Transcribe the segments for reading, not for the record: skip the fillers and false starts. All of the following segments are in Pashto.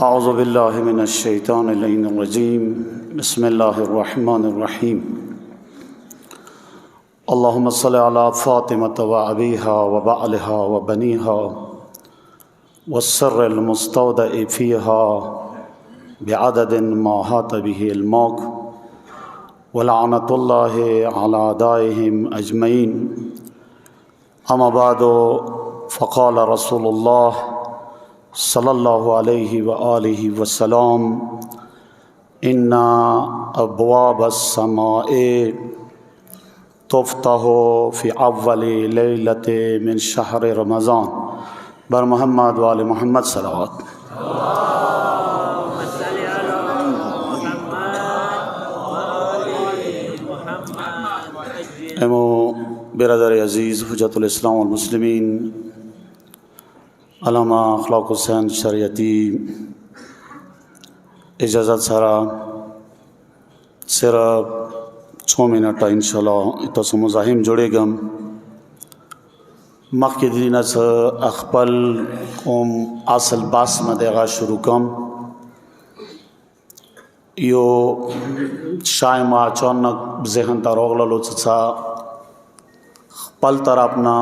أعوذ بالله من الشيطان اللعين الرجيم بسم الله الرحمن الرحيم اللهم صل على فاطمة وأبيها وبعلها وبنيها والسر المستودع فيها بعدد ما هات به الموت ولعنة الله على أعدائهم أجمعين أما بعد فقال رسول الله صلى الله عليه وآله وسلم إن أبواب السماء تفتح في أول ليلة من شهر رمضان بر محمد وآل محمد صلوات اللهم صل على محمد وآل محمد. امو برادر عزیز حجت الاسلام والمسلمین علامہ اخلاق حسین شریعتی اجازت سارا صرف 6 منٹا انشاءاللہ تاسو مزاحم جوڑے گم مخی دینا سا اخپل قوم اصل باس مدیغا شروع کم یو شائما اچانک ذہن تا روغللو چسا پل تر اپنا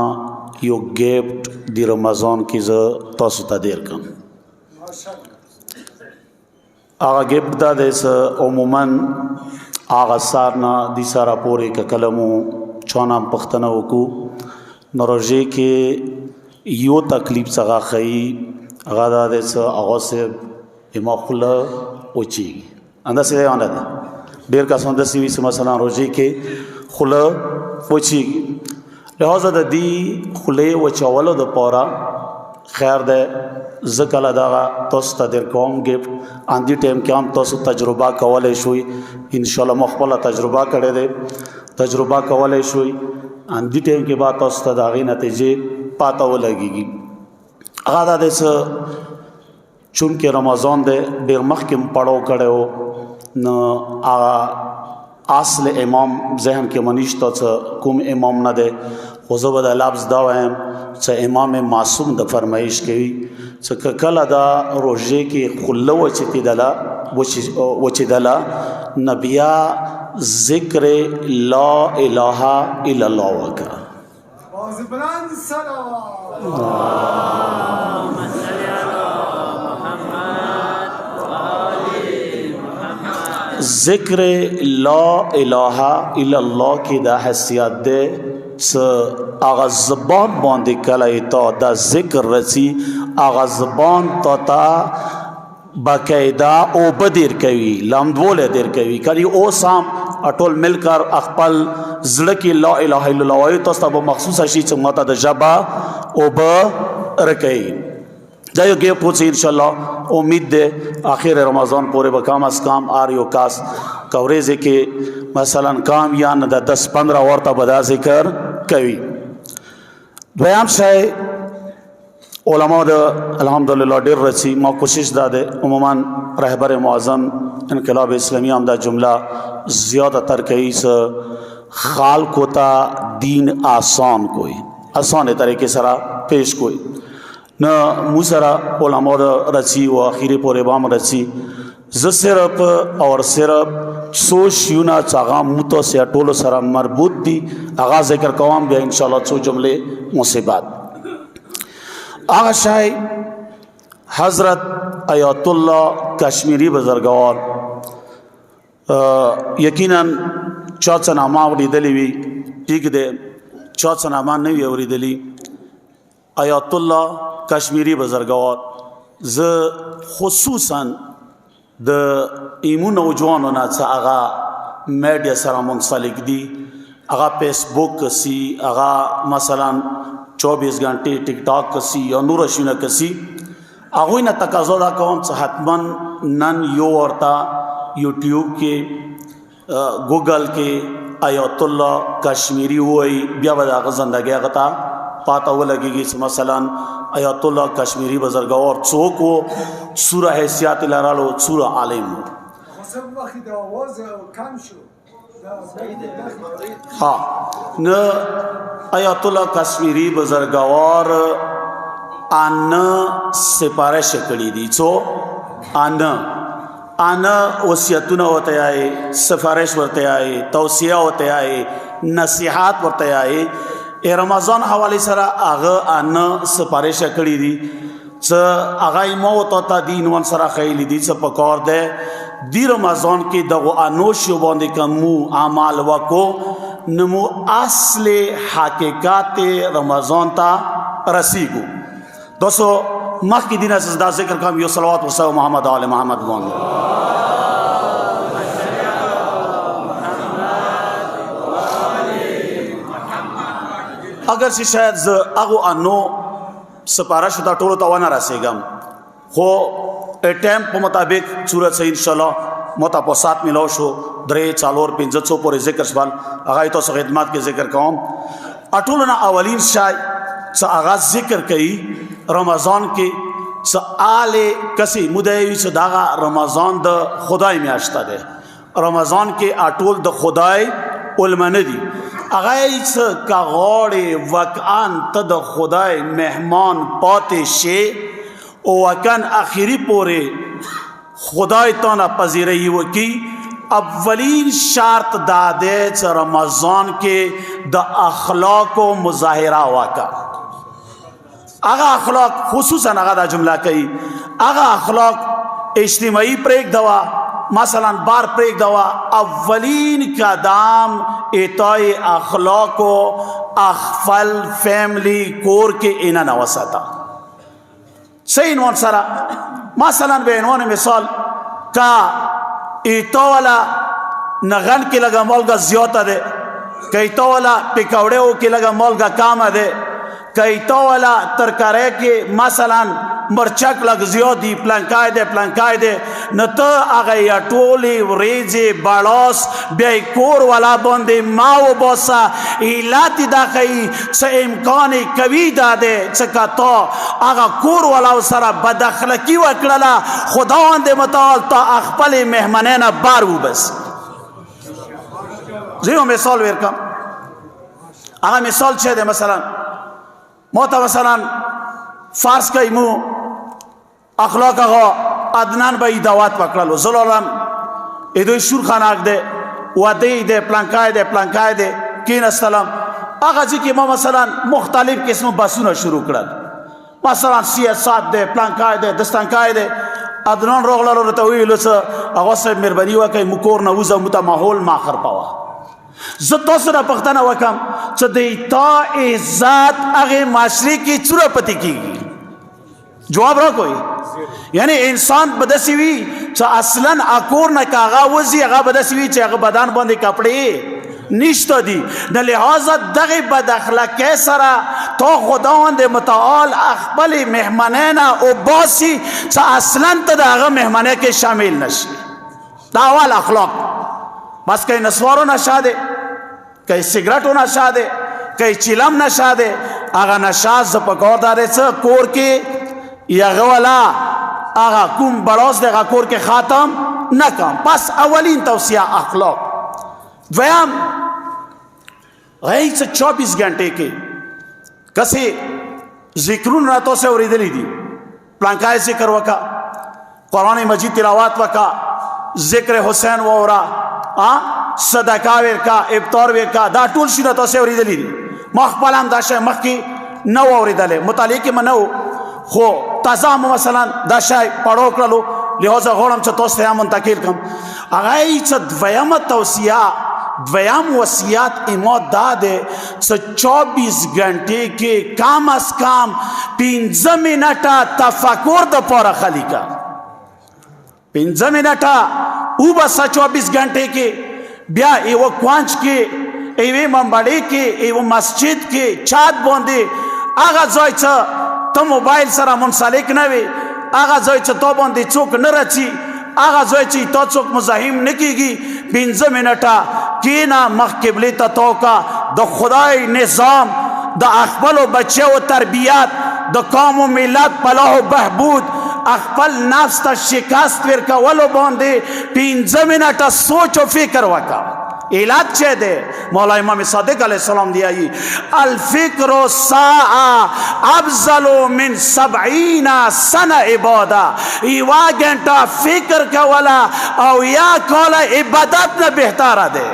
یو گیفٹ دی رمضان کی تاسو ته دیر کم آغا گیفٹ دا دیس عموما آغا سارنا دی سارا پوری که کلمو چونام پختنه وکو نروژه که یو تکلیف سغا خیی آغا دا دیس آغا سے اما خلا وچی اندہ سیده آنده دا دیر کسان دستی ویسی مثلا روژه که خلا وچی لہذا دا دی خلی و چاولو دا پورا خیر دے زکل داغا تاسو تا در کوم گفت اندی ٹیم که هم تاسو تجربه کولی شوی انشاءاللہ مخبلا تجربه کرده دے تجربه کولی شوی اندی ٹیم که بعد تاسو تا داغی نتیجه پاتا و لگی گی اگا دا دیس چونکہ رمضان دے دیر مخکم پڑھو کرده ہو نا آغا اصل امام ذہن کے منیشتا چا کم امام نہ دے خوزو دا لفظ دا ویم چا امام معصوم دا فرمائش کئی چا کل دا روژے کی خلو وچی دلا نبیا ذکر لا الہ الا اللہ وکا ذکر لا الہ الا اللہ کی دا حیثیت دے آغا زبان باندے کلائی تا دا ذکر رسی آغا زبان تا باقاعدہ او بدیر کوي لامدوله دیر کوي کلی او سام اٹول مل کر اخپل زڑکی لا الہ الا اللہ وی تاستا با مخصوص شی چمتا دا جبا او با رکئی دا یو گیپ ہوچی انشاءاللہ امید دے آخر رمضان پورے با کام از کام آریو کاس کوریزے کے مثلا کام یا ندا 10-15 ورطا بدا ذکر کوي دویم شای علماء دا الحمدللہ دیر رسی ما کوشش دا دے عموما رہبر معظم انقلاب اسلامی ہم دا جملہ زیادہ تر کئی سے خالق ہوتا دین آسان کوئی آسان طریقے سرا پیش کوئی نہ موسرا علماء دا رسی و آخری پورے بام رسی ز صرف اور صرف سوچ یونا چاگا موتو سے اٹولو سرا مربوط دی آغاز ذکر قوام بیا انشاءاللہ چو جملے مصیبات آغا شاہی حضرت آیات اللہ کشمیری بزرگوار یقیناً چاچا نامہ اوری دلی وی ایک دے چاچا نامہ نوی اوری دلی آیات اللہ کشمیری بزرگوار ز خصوصاً د ایمو نوجوانو نا چا آغا میڈیا سرا منسلک دی آغا فیس بک کسی آغا مثلا 24 گھنٹے ٹک ٹاک کسی یا نور شیونہ کسی آغوی نا تقاضا دا کوم چا حتماً نن یو ورطا یوٹیوب کے گوگل کے آیات اللہ کشمیری ہوئی بیا بدا آغا زندگی آغتا پاتا ہو لگی گی مثلا آیات اللہ کشمیری بزرگوار چوک ہو سورہ حیثیات لرالو سورہ عالم ہاں نا آیات اللہ کشمیری بزرگوار آن سپارش کری دی چو آنه وصیتونه ورته آئے، سفارش ورته آئے، توصیه ورته آئے، نصیحات ورته آئے. رمضان حواله سره هغه آنه سفارش کړی دي څه هغه مو ته دین ون سره خیلی دي څه پکار ده دی رمضان کې دغه انوش باندې کوم اعمال وکړو نمو اصل حقیقت رمضان ته رسیدو. دوستو مخکې دینه سجدا ذکر کوم یو صلوات و سلام محمد آل محمد باندې. اگر چې شاید زه هغه انو سپارښت دا ټولو ته ونه رسېږم خو ټایم په مطابق صورت سے انشاءالله متپوسات ملو شو 3 4 5 پورې ذکر شول هغه تاسو خدمت کې ذکر کوم. اټولو نه اولین شای څه آغاز ذکر کړي رمضان کې څه آله کسي مودوي څه دا رمضان د خدای میاشت ده. رمضان کې اټول د خدای علمانه دي هغه څه کا غوړې وکان ته د خدای مهمان پاتې شي او وکن اخیری پورې خدای ته نه پذیري وکي. اولین شرط دا ده چې رمضان کې د اخلاق او مظاهره واکا هغه اخلاق خصوصا هغه د جمله کوي هغه اخلاق اجتماعي پریک دوا مثلا بار پریک دوا اولین قدم اعطای اخلاق و اخفل فیملی کور کے اینا نوسطا صحیح عنوان سرا مثلا بے عنوان مثال کا ایتو والا نغن کی لگا مولگا زیوتا دے کہ ایتو والا پکوڑے کی لگا مولگا کام دے کہ ایتو والا ترکارے کی مثلا مرچک لگ زیادی پلانکای دے نتا آگا یا ٹولی ریزی بالاس بیائی کور والا بندی ماو باسا ایلاتی دا خی سا امکانی کوی دا دے چکا تا آگا کور والا سارا بدخلکی وکڑلا خداوند متعال تا اخپل مہمنین بارو بس. زیو مثال ویرکم آگا مثال چه دے مثلا موتا مثلا فارس کئی مو اخلاق آغا ادنان با ای دعوات پکڑلو زلالم ایدوی شور خاناک دے ودی دے پلانکای دے کین استلام آغا جی که ما مثلا مختلف قسم بسونه شروع کرد مثلا سیاست دے پلانکای دے دستانکای دے ادنان روغلالو رتویلو سا آغا صاحب مربنی وکای مکور نوزا متا ماحول ماخر پاوا زدو سر پختانا وکم چا دیتا ازاد اغی معاشرے کی چورا پتی کی گی جواب را کوئی یعنی انسان بدسی وی چا اصلا اکور نکا آغا وزی آغا بدسی وی چا آغا بدان باندے کپڑے نشتا دی لہذا دغی بد اخلاقی سرا تو خداوند متعال اخبل مہمنینا او باسی چا اصلا تا دا آغا مہمنے کے شامل نشی دا اول اخلاق. بس کئی نسوارو نشا دے کئی سگریٹو نشا دے کئی چیلم نشا دے آغا نشا زپکور دارے سا کور کے یا غولا آغا کم بڑوز دے غا کور کے خاتم نکم. پس اولین توسیع اخلاق. دویم غیئی سے 24 گھنٹے کے کسی ذکرون راتوں سے اوری دلی دی پلانکائے ذکر وکا قرآن مجید تلاوات وکا ذکر حسین وورا صدقہ ورکا ابتار ورکا دا ټول شي راته سه اوریدلی دي مخ پلان دا شی مخ کی نو اوریدل مطالعه کې منو خو تازه مثلا دا شی پړو کړلو لہذا غوړم چې تاسو ته منتقل کوم هغه څه دویمه توصیه دویم وصیت ایما داده څه 24 घंटे کې کم از کم 15 منټه تفکر د پاره خلیکا 15 منټه او بس 24 घंटे के بیا ایو کوانچ کې ایوه منبړې کې ایو مسجد کې چات باندې هغه ځای چې ته موبایل سره منسلک نه وي هغه ځای چې ته باندې څوک نه راځي هغه ځای چې ته څوک مزاحم نه کیږي 15 منټه کینا مخ قبله ته توکا د خدای نظام د خپل بچو تربیت د قوم و ملت فلاح و بهبود اخپل نفس تا شکست ورکولو باندې 15 منټه سوچ او فکر وکا علت چه ده؟ مولا امام صادق علیہ السلام دیایی الفکر ساعة افضل من 70 سنة عبادة. ایوا گھنٹا فکر کا ولا او یا کولا عبادت نہ بہتر ده.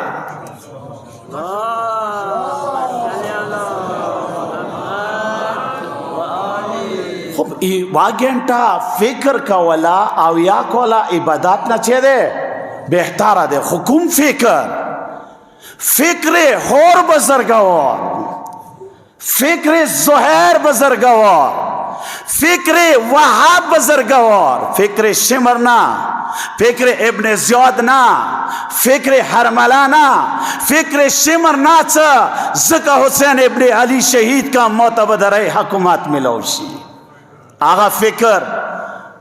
خب ایوا گھنٹا فکر کا ولا او یا کولا عبادت نہ چه ده بہتر ده. حکم فکر هور بزرگوار، فکر زهیر بزرگوار، فکر وهاب بزرگوار، فکر شمر نه، فکر ابن زیاد نه، فکر حرملا نه، فکر شمر نه چه زکا حسین ابن علی شهید کا معتبر حکومت ملوشی. آغا فکر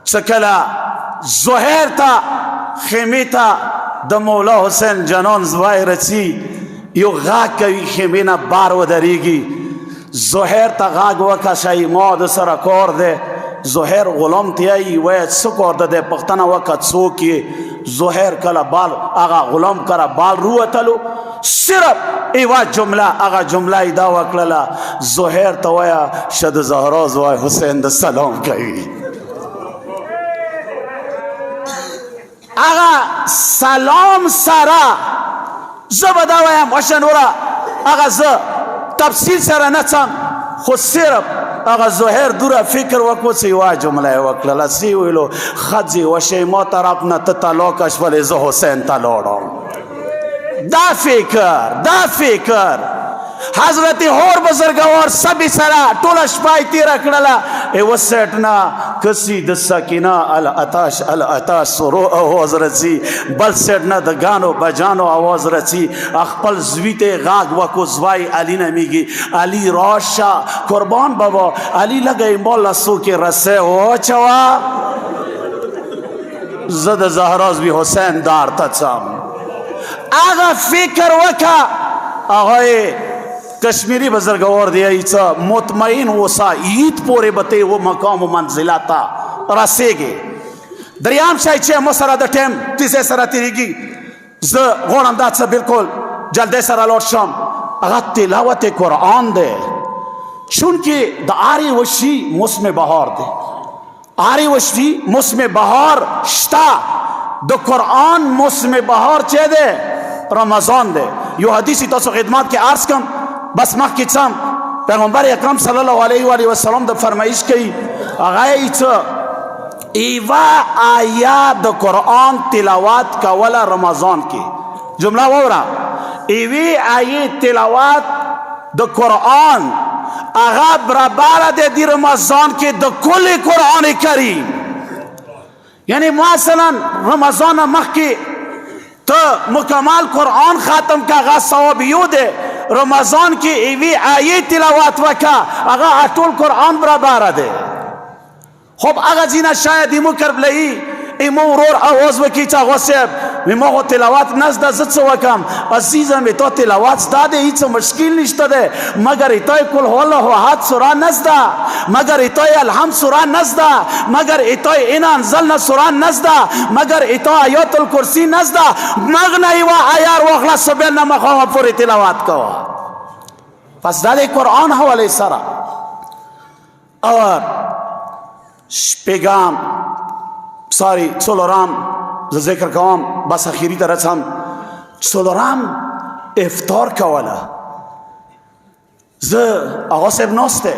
چکلا زهیر تا خیمی تا د مولا حسین جنان زوای رچی یو غاگ کوي خیمه نه بار ودریږي. زهیر تا غاگ وکا شای ما د سره کار ده. زهیر غلام تیایی وای څه کار ده پښتنه وکا څوک زهیر کله بال هغه غلام کرا بال روتلو صرف ایوا جمله هغه جمله دا وکړه زهیر ته وایا شد زهرا زوای حسین د سلام کوي. آغا سلام سارا زبدا ویم وشنورا آغا ز تفصیل سارا نچم خود صرف آغا زهیر دورا فکر وکو سیوا جمله وکللا سیویلو خدزی وشی ما طرف نه تطلاقش ولی ز حسین تلوڑم. دا فکر حضرت هور بزرگوار سبی سرا طولش پای تیر اکڑلا ایو سیٹنا کسی د سکینہ الاتاش سرو آواز رسی بل سیٹنا د گانو بجانو آواز رسی اخپل زویت غاگ وکو زوائی علی نمیگی علی راشا قربان بابا علی لگئی مولا سو کے رسے ہو چوا زد زہراز بھی حسین دار تچم. آغا فکر وکا آغای کشمیری بزرگوار دیایی چا مطمئن وسا عید پورے بتے وہ مقام و منزلاتا رسے گے. دریام شای چه مسرا دا ٹیم تیسے سرا تیریگی ز غورم دا چا بالکل جلدے سرا لوٹ شام اگر تلاوت قرآن دے چونکہ دا آری وشی موسم بہار دے. آری وشی موسم بہار شتا دا قرآن موسم بہار چے دے رمضان دے. یو حدیثی تاسو خدمات کے عرض کم بس مخ کی چم پیغمبر اکرم صلی اللہ علیہ وآلہ وسلم دا فرمائش کی اغایت ایوا آیات دا قرآن تلاوات کا ولا رمضان کی جملہ وورا ایوی آیت تلاوات دا قرآن اغا برابر دے دی رمضان کی دا کل قرآن کریم. یعنی مثلا رمضان مخ کی تو مکمل قرآن خاتم کا غا ثوابیو دے رمضان کی ایوی آیه تلاوات وکا اگا اٹول قرآن برابر دے. خب اگا جینا شاید ایمو کرب لئی ایمو رور آواز وکی چا غصیب میمو خو تلاوات نزده زد سو وکم عزیزم ایتا تلاوات داده ایچا مشکل نشته ده مگر ایتای کل حول و حد سوران نزده مگر ایتای الحمد سوران نزده مگر ایتای این انزلنا سوران نزده مگر ایتای آیات الکرسی نزده مغنی و آیار و اخلاص بیلنا مخواه پوری تلاوات کوا. پس داده قرآن حوالی سرا اور شپیگام ساری چلورام ذکر کوام بس اخیری طرح هم چلورام افطار کولا ز آقا صاحب ناسته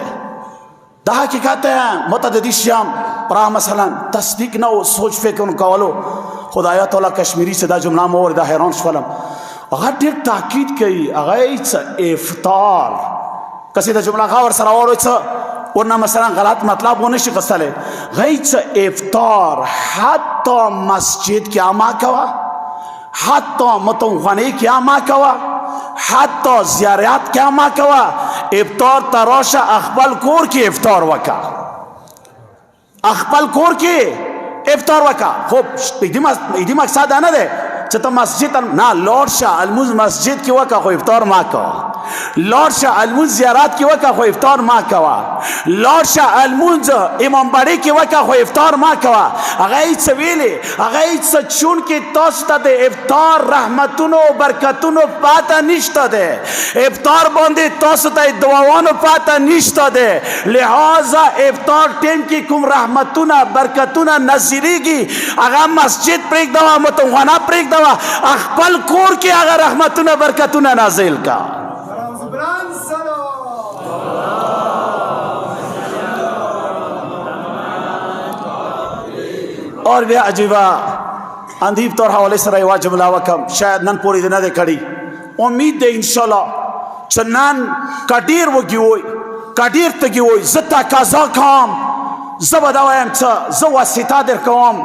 ده حقیقت ہے متعددی شیام برا مثلا تصدیق نہ ہو سوچ فکر کولو خدایا تعالی کشمیری سے دا جملہ مور دا حیران شولم آقا دیر تاکید کئی آقا ایچا افطار کسی دا جملہ خواهر سراوار ایچا ورنہ مثلا غلط مطلب ہونے شی قصہ لے غیچ افطار حتی مسجد کیا ماں کوا حتی متنخانی کیا ماں کوا حتی زیارات کیا ماں کوا افطار تراشا اخبال کور کی افطار وکا اخبال کور کی افطار وکا خوب ایدی مقصد آنه ده چې ته مسجد نه لاړ شه الموز مسجد کې وکړه خو افطار ما کوه، لاړ شه الموز زیارت کې وکړه خو افطار ما کوه، لاړ شه الموز امامبړۍ کې وکړه خو افطار ما کوه. هغه یې څه ویلې، هغه یې څه چونکې تاسو ته د افطار رحمتونو او برکتونو پاته نشته ده، افطار باندې تاسو ته دعاوانو پاته نشته ده، لہذا افطار ټیم کې کوم رحمتونه برکتونه نازلېږي هغه مسجد پرېږدوه، متوخانه پرېږدوه، خپل کور کې هغه رحمتونه برکتونه نازل کا. اور بیا عجیبه اندیب طور حواله سره یوه جمله وکم، شاید نن پورې دې نه دی کړی، امید دی انشاءالله چې نن که ډېر وږي وی که ډېر تږي وی زه تقاضا کوم، زه به دا وایم چې زه واسطه در کوم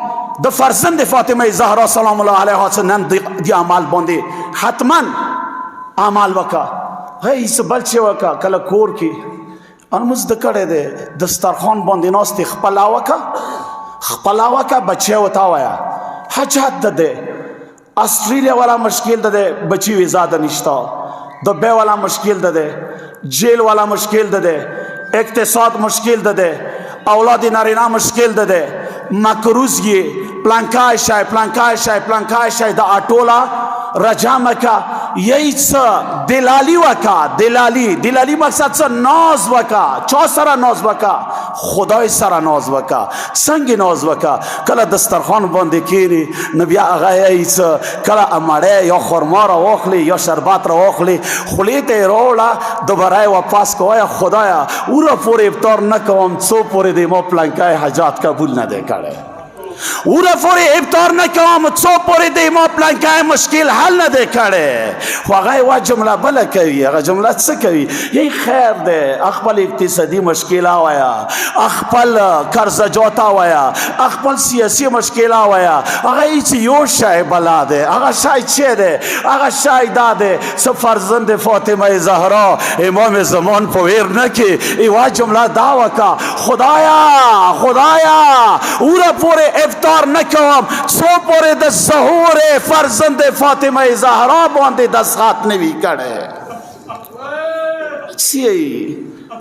د فرزند فاطمه زهرا سلام الله علیها چې نن دې عمل باندې حتما عمل وکړه. هی څه بل چې وکړه کله کور کې الموز د کړی دی دسترخوان باندې ناست خپله وکړه بچی ورته ووایه حاجت ده دی، آسټرالیا والا مشکل ده دی بچی ویزا ده نشته، دبئی والا مشکل ده دی، جیل والا مشکل ده دی، اقتصاد مشکل ده دی، اولاد نارینه مشکل ده دی، مکروزگی پلانکای شای دا اټولا رجامه کا یہی څه دلالی وکا، دلالی مقصد څه ناز وکا، چا سره ناز وکا، خدای سره ناز وکا. څنګه ناز وکا؟ کله دسترخوان باندې کینی نو بیا هغه یہی څه کله امړی یا خرما را واخلي یا شربت را واخلي خولې ته یې راوړه دوباره یې واپس کوه، خدایا اوره پورې افطار نه کوم څو پورې د ما پلنکای حاجات قبول نه دی کړی، اوره پورې افطار نه کوم څو پورې د ما پلانکای مشکل حل نه دی کړی. خو هغه یوه جمله بله کوي، هغه جمله څه کوي؟ یی خیر دی خپل اقتصادي مشکله وایه، خپل قرضجاته وایه، خپل سیاسي مشکله وایه، هغه هیڅ یو شی بلا دی، هغه شی چې دی هغه شی دا دی څه فرزند فاطمه زهرا امام زمان په ویر نه کې یوه جمله دا وکړه، خدایا اوره پورې افطار نکوم څو پورې د ظهور فرزند فاطمه زهرا باندې دستخط نه وي کړی. څه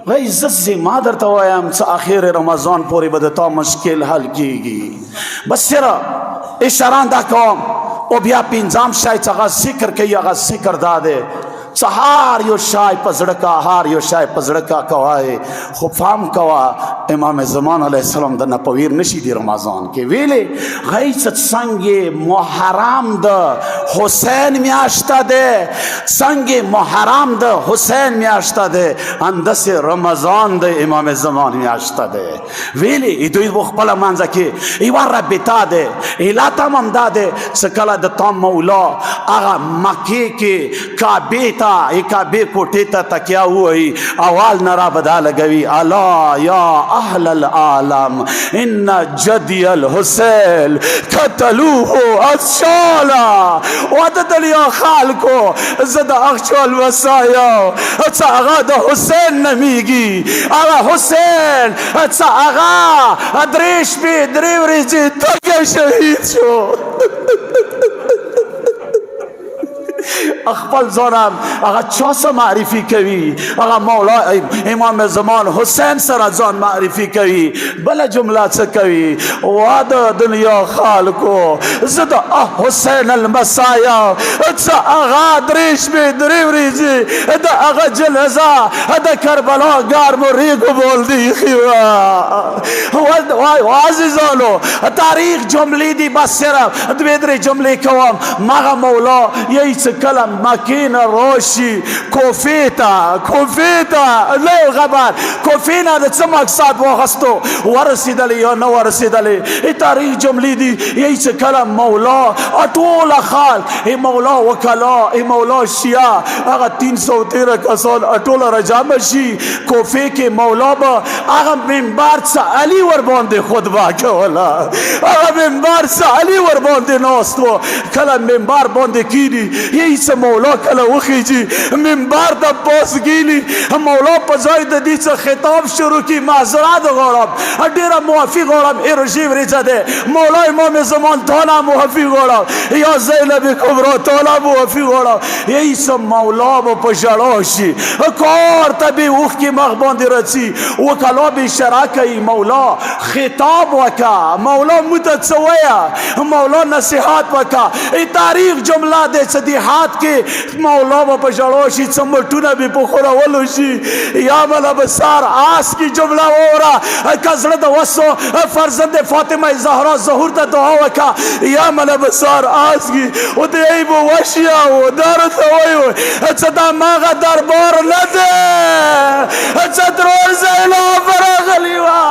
وایي زه ما درته وایم چې اخر رمضان پورې به د تا مشکل حل کیږي. بس صرف اشاره دا کوم او بیا پنځم شی چې هغه ذکر کوي هغه ذکر دا دی چې هر یو شی په زړه کا کوای، خو فهم کوه امام زمان علیه السلام د نپویر نشي دی رمضان کې ویلې غی څنګه محرم د حسین میاشته ده، څنګه محرم د حسین میاشته ده اندس رمضان د امام زمان میاشته ده ویلې دوی خپل منځ کې یوه رابطه ده، علت هم دا ده چې کله د تا مولا هغه مکې کې کعبې کوټې ته تکیه ووهي اول نه را بدا لګوي الا یا اهل العالم ان جدی الحسین قتلوه اصشالا وددل یا خلکو زه د اخچال وسایا څه هغه د حسین نمیږي، هغه حسین څه هغه درې شپې درې ورځې تږی شهید شو. خپل ځانم هغه چا سره معرفي کوي، هغه مولا امام زمان حسین سره ځان معرفي کوي. بله جمله څه کوي؟ وا د دنیا خلکو زه د حسین المسایا څه هغه درې شپې درې ورځې د هغه جنازه د کربلا ګرمو ریګو باندې ایښې وه. عزیزانو تاریخ جملې دي بس صرف دوې درې جملې کوم. مغه مولا یهی څه کله مکې نه راشي کوفې ته نه خبر کوفې نه د څه مقصد واخستو ورسېدلی یا نه ورسېدلی تاریخ جملې دي. یهی څه کله مولا ټوله خلک مولا وکلا مولا شیعه هغه 313 کسان ټوله راجمع شي کوفې کې مولا به هغه منبر څه علي ور باندې خطبه کوله، هغه منبر څه علي ور باندې ناست و. کله منبر باندې کینی یهی څه مولا کله وخیجی منبر ته پوس گیلی مولا په ځای د دې څخه خطاب شروع کی معذرت غواړم ډیره معافي غواړم هیروشي ورېځه ده مولا امام زمان تعالی معافي غواړم یا زینب کبرا تعالی معافي غواړم ایسه مولا به په ژړا شي کار ته به اوښکې مخ باندې رڅي وکلا به اشاره کوي مولا خطاب وکا مولا موږ ته څه وایه مولا نصیحت وکا تاریخ جمله ده څه دې حد کې مولا به په ژړا شي څه مټونه به په خورولو شي یا مله به سار آس کی جمله وره که زړه د وسو فرزند فاطمه زهرا ظهور ته دعا وکا یا مله به سار آس کی او دې ای بو وشیا و دار ته وایو څه دا ماغه دربار نه ده څه درور زینا فرغلی وا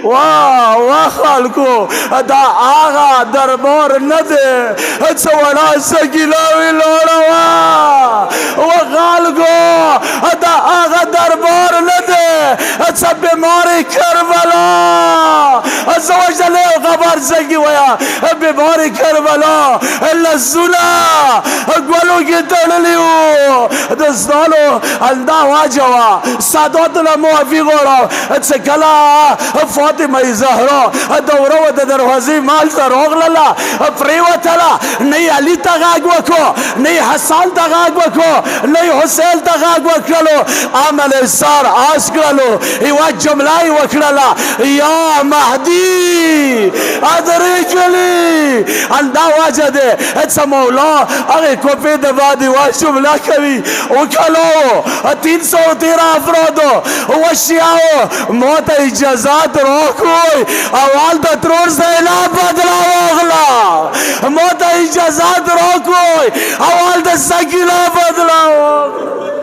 واه خلکو دا آغا دربار نه ده څه وړه سګیلاوي لوړه و خلکو دا آغا دربار نه ده څه بیماري کربلا زوجل خبر سګي ویا بیماري کربلا لزولا ګلو کې تړلی و د ستالو الدا واجوا سادات له موافي غوړو څه کلا فاطمه زهرا دوره و د دروازې مال ته راغله پریوتله نه علي ته غږ وکړو نه حسن ته غږ وکړو نه حسین ته غږ وکړلو عمل سار آس کړلو یوه جمله یې وکړله یا مهدي ادرکلی همدا وجه دی څه مولا هغې کوپې د بعد یوه جمله کوي وکړلو 313 افرادو وشیاو ما ته اجازات راکوی اول د ترور زینا بدلا واغلا ما ته اجازات راکوی اول د سکینا بدلا واغلا